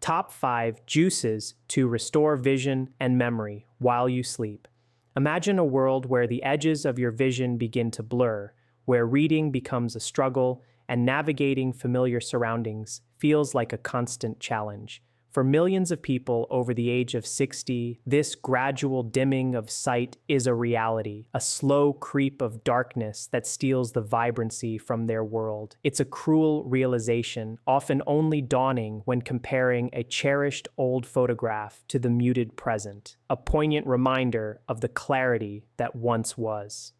Top 5 juices to restore vision and memory while you sleep. Imagine a world where the edges of your vision begin to blur, where reading becomes a struggle and navigating familiar surroundings feels like a constant challenge. For millions of people over the age of 60, this gradual dimming of sight is a reality, a slow creep of darkness that steals the vibrancy from their world. It's a cruel realization, often only dawning when comparing a cherished old photograph to the muted present, a poignant reminder of the clarity that once was.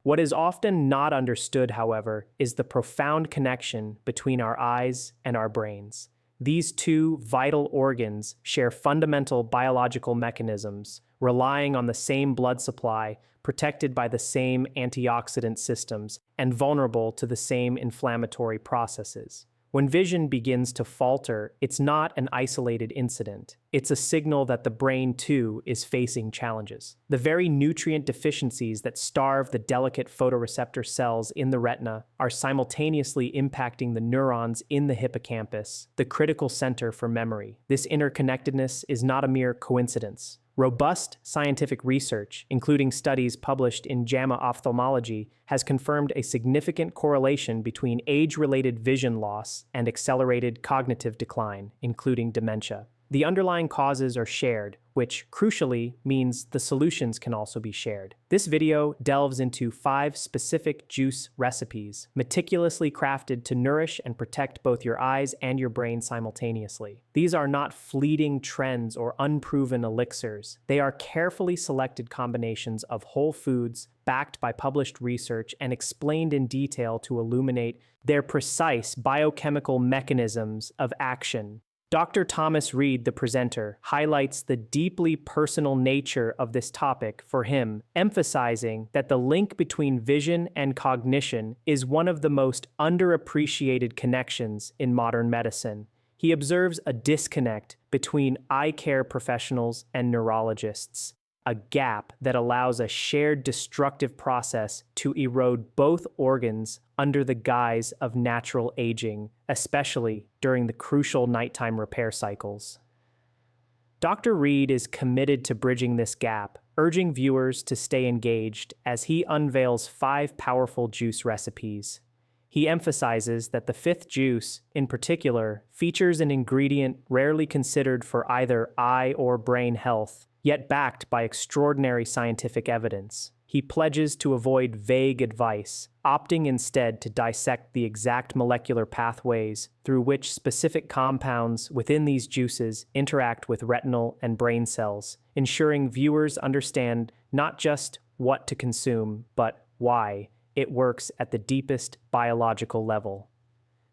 What is often not understood, however, is the profound connection between our eyes and our brains. These two vital organs share fundamental biological mechanisms, relying on the same blood supply, protected by the same antioxidant systems, and vulnerable to the same inflammatory processes. When vision begins to falter, it's not an isolated incident. It's a signal that the brain, too, is facing challenges. The very nutrient deficiencies that starve the delicate photoreceptor cells in the retina are simultaneously impacting the neurons in the hippocampus, the critical center for memory. This interconnectedness is not a mere coincidence. Robust scientific research, including studies published in JAMA Ophthalmology, has confirmed a significant correlation between age-related vision loss and accelerated cognitive decline, including dementia. The underlying causes are shared, which, crucially, means the solutions can also be shared. This video delves into 5 specific juice recipes, meticulously crafted to nourish and protect both your eyes and your brain simultaneously. These are not fleeting trends or unproven elixirs. They are carefully selected combinations of whole foods, backed by published research and explained in detail to illuminate their precise biochemical mechanisms of action. Dr. Thomas Reid, the presenter, highlights the deeply personal nature of this topic for him, emphasizing that the link between vision and cognition is one of the most underappreciated connections in modern medicine. He observes a disconnect between eye care professionals and neurologists, a gap that allows a shared destructive process to erode both organs under the guise of natural aging, especially during the crucial nighttime repair cycles. Dr. Reid is committed to bridging this gap, urging viewers to stay engaged as he unveils 5 powerful juice recipes. He emphasizes that the 5th juice, in particular, features an ingredient rarely considered for either eye or brain health, yet backed by extraordinary scientific evidence. He pledges to avoid vague advice, opting instead to dissect the exact molecular pathways through which specific compounds within these juices interact with retinal and brain cells, ensuring viewers understand not just what to consume, but why it works at the deepest biological level.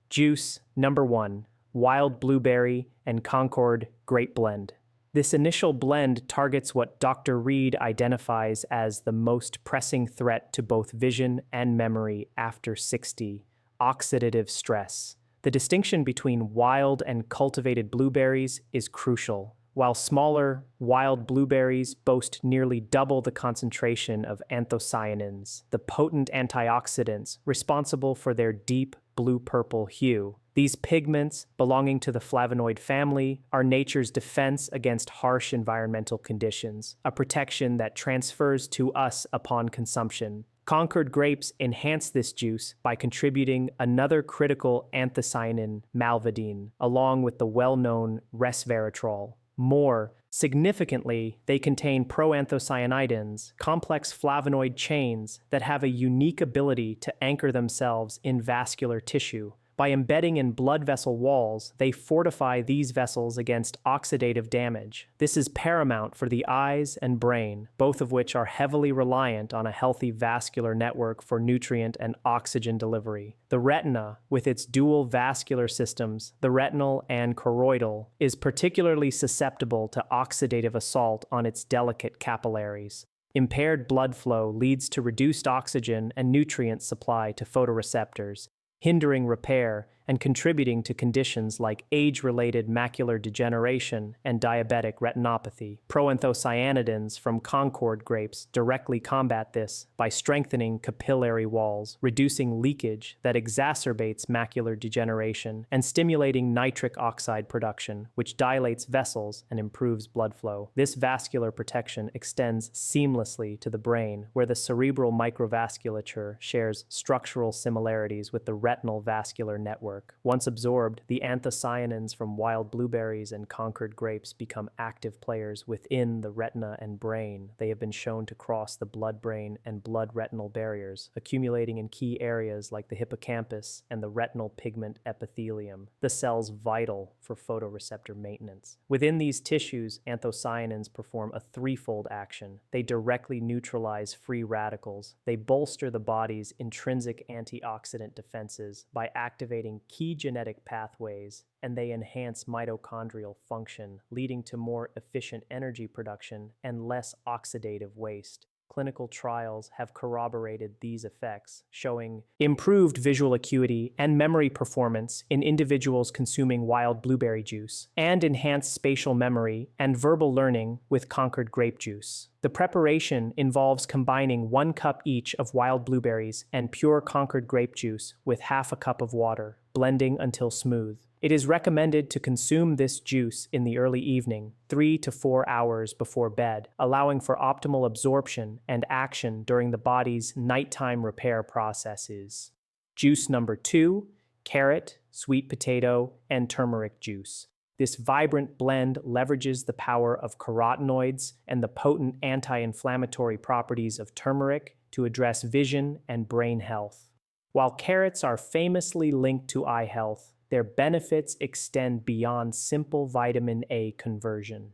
Juice number 1, Wild Blueberry and Concord Grape Blend. This initial blend targets what Dr. Reid identifies as the most pressing threat to both vision and memory after 60, oxidative stress. The distinction between wild and cultivated blueberries is crucial. While smaller, wild blueberries boast nearly double the concentration of anthocyanins, the potent antioxidants responsible for their deep blue-purple hue. These pigments, belonging to the flavonoid family, are nature's defense against harsh environmental conditions, a protection that transfers to us upon consumption. Concord grapes enhance this juice by contributing another critical anthocyanin, malvidine, along with the well-known resveratrol. More significantly, they contain proanthocyanidins, complex flavonoid chains that have a unique ability to anchor themselves in vascular tissue. By embedding in blood vessel walls, they fortify these vessels against oxidative damage. This is paramount for the eyes and brain, both of which are heavily reliant on a healthy vascular network for nutrient and oxygen delivery. The retina, with its dual vascular systems, the retinal and choroidal, is particularly susceptible to oxidative assault on its delicate capillaries. Impaired blood flow leads to reduced oxygen and nutrient supply to photoreceptors, hindering repair and contributing to conditions like age-related macular degeneration and diabetic retinopathy. Proanthocyanidins from Concord grapes directly combat this by strengthening capillary walls, reducing leakage that exacerbates macular degeneration, and stimulating nitric oxide production, which dilates vessels and improves blood flow. This vascular protection extends seamlessly to the brain, where the cerebral microvasculature shares structural similarities with the retinal vascular network. Once absorbed, the anthocyanins from wild blueberries and Concord grapes become active players within the retina and brain. They have been shown to cross the blood-brain and blood-retinal barriers, accumulating in key areas like the hippocampus and the retinal pigment epithelium, the cells vital for photoreceptor maintenance. Within these tissues, anthocyanins perform a threefold action. They directly neutralize free radicals. They bolster the body's intrinsic antioxidant defenses by activating key genetic pathways, and they enhance mitochondrial function, leading to more efficient energy production and less oxidative waste. Clinical trials have corroborated these effects, showing improved visual acuity and memory performance in individuals consuming wild blueberry juice, and enhanced spatial memory and verbal learning with Concord grape juice. The preparation involves combining 1 cup each of wild blueberries and pure Concord grape juice with half a cup of water, blending until smooth. It is recommended to consume this juice in the early evening, 3 to 4 hours before bed, allowing for optimal absorption and action during the body's nighttime repair processes. Juice number 2, carrot, sweet potato, and turmeric juice. This vibrant blend leverages the power of carotenoids and the potent anti-inflammatory properties of turmeric to address vision and brain health. While carrots are famously linked to eye health, their benefits extend beyond simple vitamin A conversion.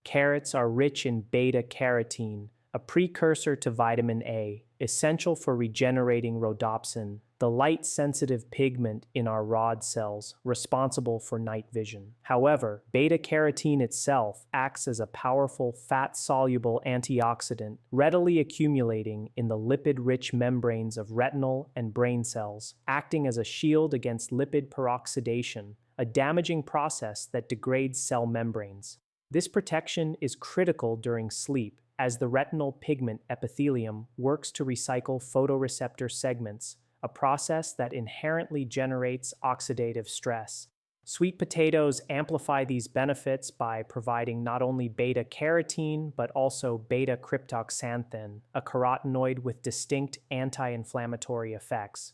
Carrots are rich in beta-carotene, a precursor to vitamin A, essential for regenerating rhodopsin, the light-sensitive pigment in our rod cells responsible for night vision. However, beta-carotene itself acts as a powerful fat-soluble antioxidant, readily accumulating in the lipid-rich membranes of retinal and brain cells, acting as a shield against lipid peroxidation, a damaging process that degrades cell membranes. This protection is critical during sleep, as the retinal pigment epithelium works to recycle photoreceptor segments, a process that inherently generates oxidative stress. Sweet potatoes amplify these benefits by providing not only beta-carotene, but also beta-cryptoxanthin, a carotenoid with distinct anti-inflammatory effects.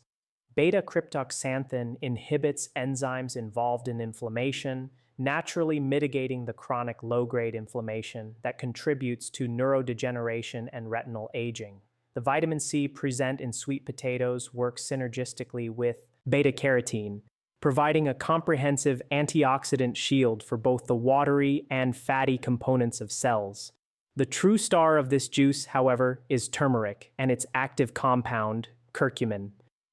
Beta-cryptoxanthin inhibits enzymes involved in inflammation, naturally mitigating the chronic low-grade inflammation that contributes to neurodegeneration and retinal aging. The vitamin C present in sweet potatoes works synergistically with beta-carotene, providing a comprehensive antioxidant shield for both the watery and fatty components of cells. The true star of this juice, however, is turmeric and its active compound, curcumin.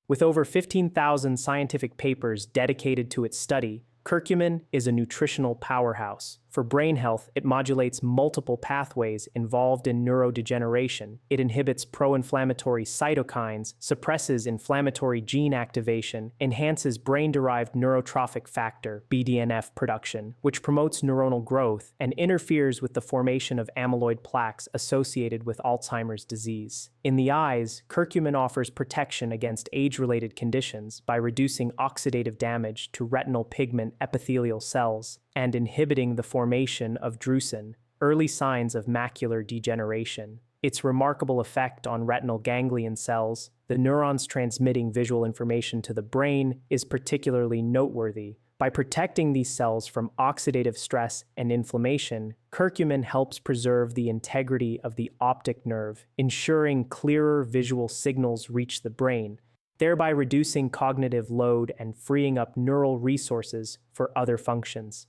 With over 15,000 scientific papers dedicated to its study, curcumin is a nutritional powerhouse. For brain health, it modulates multiple pathways involved in neurodegeneration. It inhibits pro-inflammatory cytokines, suppresses inflammatory gene activation, enhances brain-derived neurotrophic factor, BDNF production, which promotes neuronal growth, and interferes with the formation of amyloid plaques associated with Alzheimer's disease. In the eyes, curcumin offers protection against age-related conditions by reducing oxidative damage to retinal pigment epithelial cells and inhibiting the formation of drusen, early signs of macular degeneration. Its remarkable effect on retinal ganglion cells, the neurons transmitting visual information to the brain, is particularly noteworthy. By protecting these cells from oxidative stress and inflammation, curcumin helps preserve the integrity of the optic nerve, ensuring clearer visual signals reach the brain, thereby reducing cognitive load and freeing up neural resources for other functions.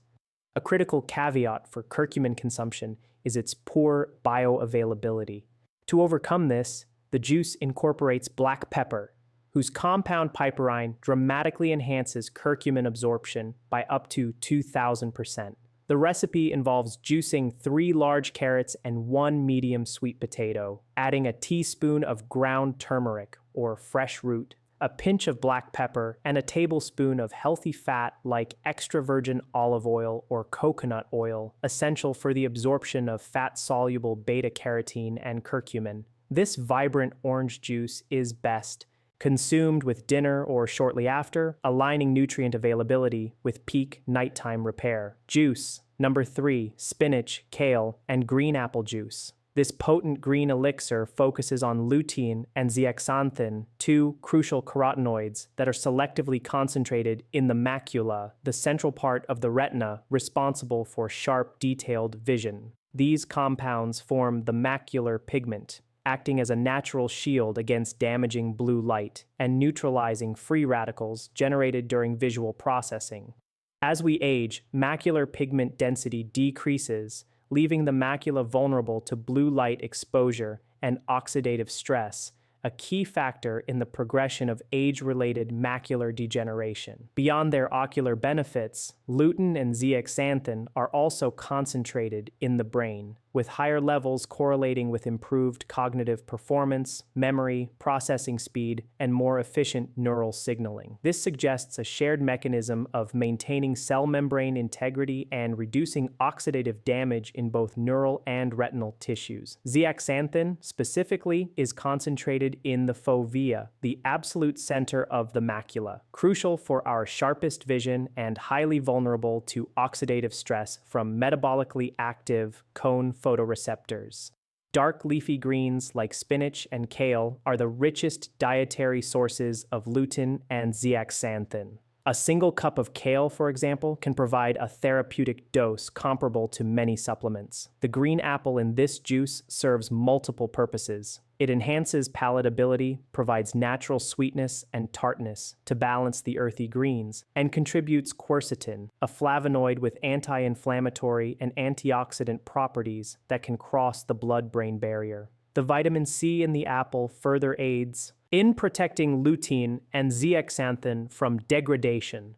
A critical caveat for curcumin consumption is its poor bioavailability. To overcome this, the juice incorporates black pepper, whose compound piperine dramatically enhances curcumin absorption by up to 2,000%. The recipe involves juicing 3 large carrots and 1 medium sweet potato, adding a teaspoon of ground turmeric or fresh root, a pinch of black pepper, and a tablespoon of healthy fat like extra virgin olive oil or coconut oil, essential for the absorption of fat-soluble beta-carotene and curcumin. This vibrant orange juice is best consumed with dinner or shortly after, aligning nutrient availability with peak nighttime repair. Juice. Number 3. Spinach, kale, and green apple juice. This potent green elixir focuses on lutein and zeaxanthin, two crucial carotenoids that are selectively concentrated in the macula, the central part of the retina responsible for sharp, detailed vision. These compounds form the macular pigment, acting as a natural shield against damaging blue light and neutralizing free radicals generated during visual processing. As we age, macular pigment density decreases, leaving the macula vulnerable to blue light exposure and oxidative stress, a key factor in the progression of age-related macular degeneration. Beyond their ocular benefits, lutein and zeaxanthin are also concentrated in the brain, with higher levels correlating with improved cognitive performance, memory, processing speed, and more efficient neural signaling. This suggests a shared mechanism of maintaining cell membrane integrity and reducing oxidative damage in both neural and retinal tissues. Zeaxanthin, specifically, is concentrated in the fovea, the absolute center of the macula, crucial for our sharpest vision and highly vulnerable to oxidative stress from metabolically active cone photoreceptors. Dark leafy greens like spinach and kale are the richest dietary sources of lutein and zeaxanthin. A single cup of kale, for example, can provide a therapeutic dose comparable to many supplements. The green apple in this juice serves multiple purposes. It enhances palatability, provides natural sweetness and tartness to balance the earthy greens, and contributes quercetin, a flavonoid with anti-inflammatory and antioxidant properties that can cross the blood-brain barrier. The vitamin C in the apple further aids in protecting lutein and zeaxanthin from degradation.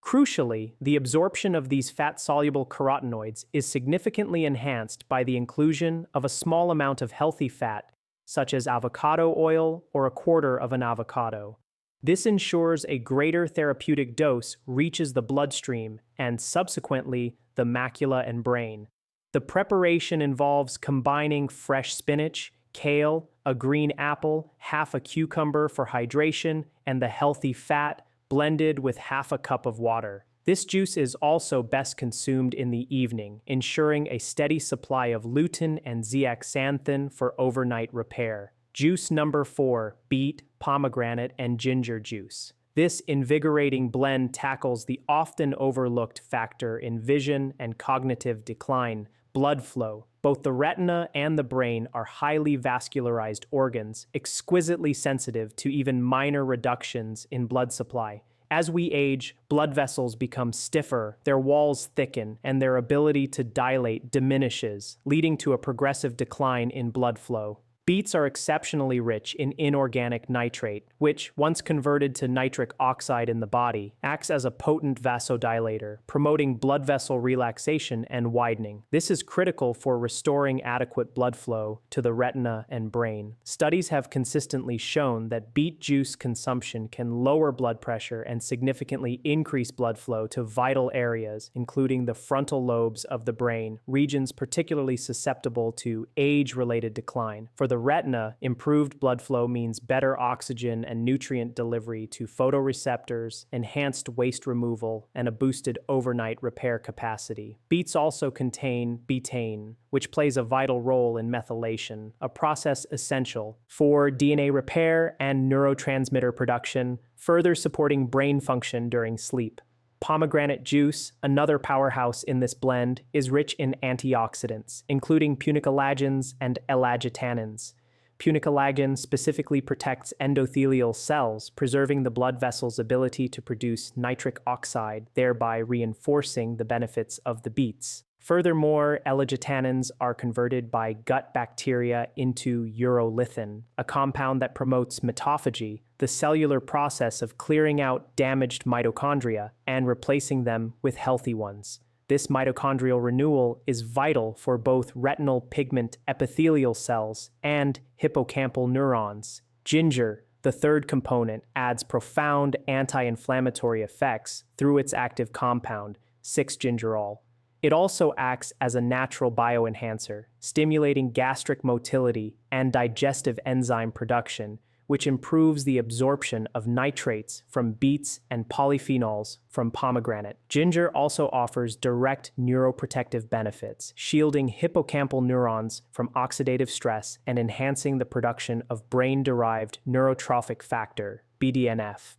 Crucially, the absorption of these fat-soluble carotenoids is significantly enhanced by the inclusion of a small amount of healthy fat, such as avocado oil or a quarter of an avocado. This ensures a greater therapeutic dose reaches the bloodstream and, subsequently, the macula and brain. The preparation involves combining fresh spinach, kale, a green apple, half a cucumber for hydration, and the healthy fat blended with half a cup of water. This juice is also best consumed in the evening, ensuring a steady supply of lutein and zeaxanthin for overnight repair. Juice number 4, beet, pomegranate, and ginger juice. This invigorating blend tackles the often overlooked factor in vision and cognitive decline, blood flow. Both the retina and the brain are highly vascularized organs, exquisitely sensitive to even minor reductions in blood supply. As we age, blood vessels become stiffer, their walls thicken, and their ability to dilate diminishes, leading to a progressive decline in blood flow. Beets are exceptionally rich in inorganic nitrate, which, once converted to nitric oxide in the body, acts as a potent vasodilator, promoting blood vessel relaxation and widening. This is critical for restoring adequate blood flow to the retina and brain. Studies have consistently shown that beet juice consumption can lower blood pressure and significantly increase blood flow to vital areas, including the frontal lobes of the brain, regions particularly susceptible to age-related decline. For the retina, improved blood flow means better oxygen and nutrient delivery to photoreceptors, enhanced waste removal, and a boosted overnight repair capacity. Beets also contain betaine, which plays a vital role in methylation, a process essential for DNA repair and neurotransmitter production, further supporting brain function during sleep. Pomegranate juice, another powerhouse in this blend, is rich in antioxidants, including punicalagins and elagitannins. Punicalagin specifically protects endothelial cells, preserving the blood vessel's ability to produce nitric oxide, thereby reinforcing the benefits of the beets. Furthermore, elagitannins are converted by gut bacteria into urolithin, a compound that promotes mitophagy, the cellular process of clearing out damaged mitochondria and replacing them with healthy ones. This mitochondrial renewal is vital for both retinal pigment epithelial cells and hippocampal neurons. Ginger, the third component, adds profound anti-inflammatory effects through its active compound, 6-gingerol. It also acts as a natural bioenhancer, stimulating gastric motility and digestive enzyme production, which improves the absorption of nitrates from beets and polyphenols from pomegranate. Ginger also offers direct neuroprotective benefits, shielding hippocampal neurons from oxidative stress and enhancing the production of brain-derived neurotrophic factor, BDNF.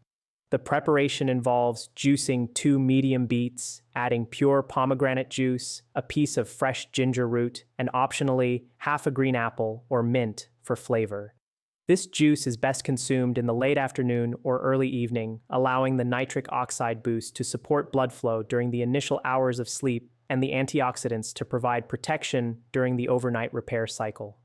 The preparation involves juicing 2 medium beets, adding pure pomegranate juice, a piece of fresh ginger root, and optionally half a green apple or mint for flavor. This juice is best consumed in the late afternoon or early evening, allowing the nitric oxide boost to support blood flow during the initial hours of sleep and the antioxidants to provide protection during the overnight repair cycle.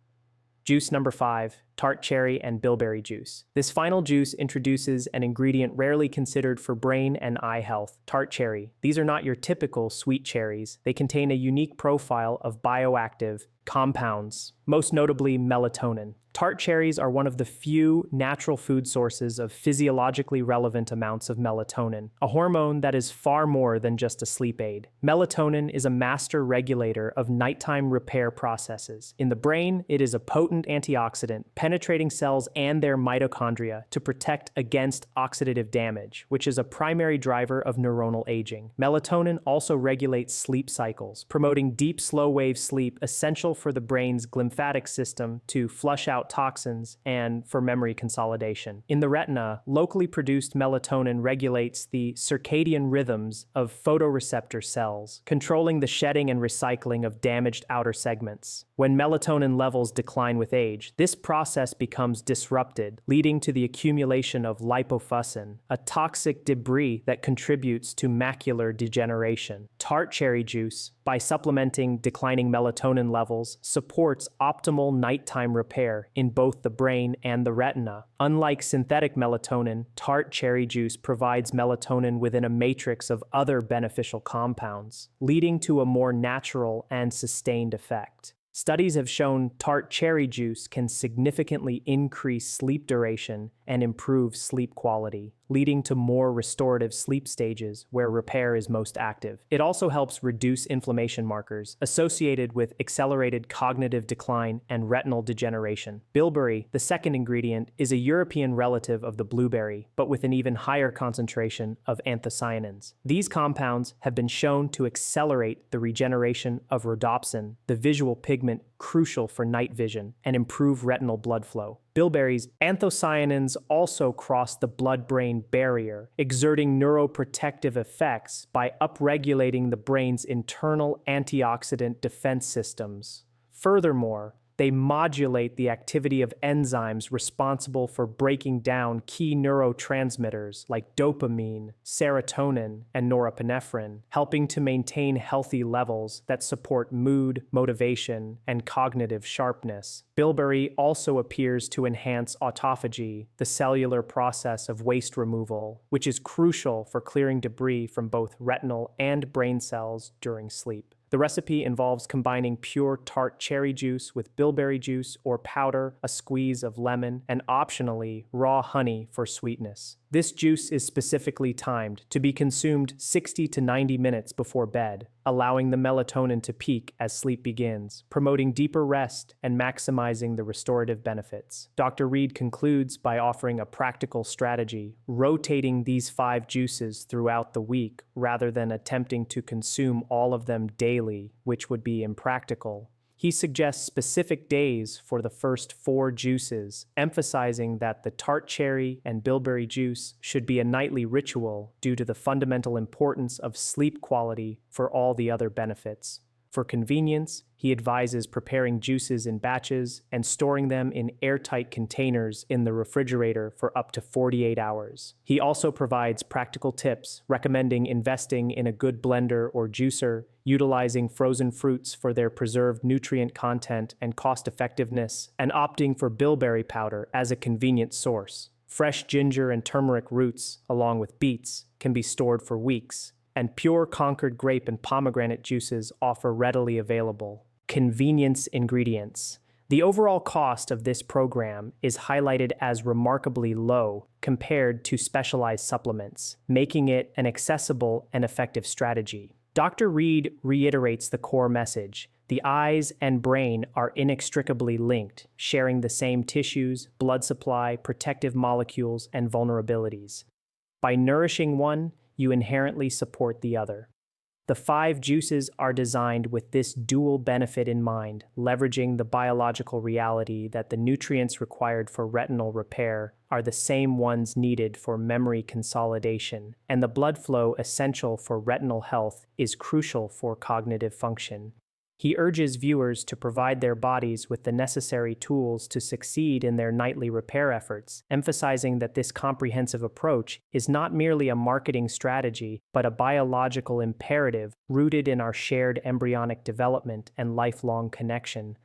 Juice number 5, tart cherry and bilberry juice. This final juice introduces an ingredient rarely considered for brain and eye health, tart cherry. These are not your typical sweet cherries. They contain a unique profile of bioactive compounds, most notably melatonin. Tart cherries are one of the few natural food sources of physiologically relevant amounts of melatonin, a hormone that is far more than just a sleep aid. Melatonin is a master regulator of nighttime repair processes. In the brain, it is a potent antioxidant, penetrating cells and their mitochondria to protect against oxidative damage, which is a primary driver of neuronal aging. Melatonin also regulates sleep cycles, promoting deep, slow-wave sleep essential for the brain's glymphatic system to flush out toxins and for memory consolidation. In the retina, locally produced melatonin regulates the circadian rhythms of photoreceptor cells, controlling the shedding and recycling of damaged outer segments. When melatonin levels decline with age, this process becomes disrupted, leading to the accumulation of lipofuscin, a toxic debris that contributes to macular degeneration. Tart cherry juice, by supplementing declining melatonin levels, supports optimal nighttime repair in both the brain and the retina. Unlike synthetic melatonin, tart cherry juice provides melatonin within a matrix of other beneficial compounds, leading to a more natural and sustained effect. Studies have shown tart cherry juice can significantly increase sleep duration and improve sleep quality, leading to more restorative sleep stages where repair is most active. It also helps reduce inflammation markers associated with accelerated cognitive decline and retinal degeneration. Bilberry, the second ingredient, is a European relative of the blueberry, but with an even higher concentration of anthocyanins. These compounds have been shown to accelerate the regeneration of rhodopsin, the visual pigment crucial for night vision, and improve retinal blood flow. Bilberry's anthocyanins also cross the blood-brain barrier, exerting neuroprotective effects by upregulating the brain's internal antioxidant defense systems. Furthermore, they modulate the activity of enzymes responsible for breaking down key neurotransmitters like dopamine, serotonin, and norepinephrine, helping to maintain healthy levels that support mood, motivation, and cognitive sharpness. Bilberry also appears to enhance autophagy, the cellular process of waste removal, which is crucial for clearing debris from both retinal and brain cells during sleep. The recipe involves combining pure tart cherry juice with bilberry juice or powder, a squeeze of lemon, and optionally raw honey for sweetness. This juice is specifically timed to be consumed 60 to 90 minutes before bed, allowing the melatonin to peak as sleep begins, promoting deeper rest and maximizing the restorative benefits. Dr. Reed concludes by offering a practical strategy, rotating these 5 juices throughout the week rather than attempting to consume all of them daily, which would be impractical. He suggests specific days for the first 4 juices, emphasizing that the tart cherry and bilberry juice should be a nightly ritual due to the fundamental importance of sleep quality for all the other benefits. For convenience, he advises preparing juices in batches and storing them in airtight containers in the refrigerator for up to 48 hours. He also provides practical tips, recommending investing in a good blender or juicer, utilizing frozen fruits for their preserved nutrient content and cost-effectiveness, and opting for bilberry powder as a convenient source. Fresh ginger and turmeric roots, along with beets, can be stored for weeks, and pure Concord grape and pomegranate juices offer readily available convenience ingredients. The overall cost of this program is highlighted as remarkably low compared to specialized supplements, making it an accessible and effective strategy. Dr. Reed reiterates the core message. The eyes and brain are inextricably linked, sharing the same tissues, blood supply, protective molecules, and vulnerabilities. By nourishing one, you inherently support the other. The 5 juices are designed with this dual benefit in mind, leveraging the biological reality that the nutrients required for retinal repair are the same ones needed for memory consolidation, and the blood flow essential for retinal health is crucial for cognitive function. He urges viewers to provide their bodies with the necessary tools to succeed in their nightly repair efforts, emphasizing that this comprehensive approach is not merely a marketing strategy, but a biological imperative rooted in our shared embryonic development and lifelong connection.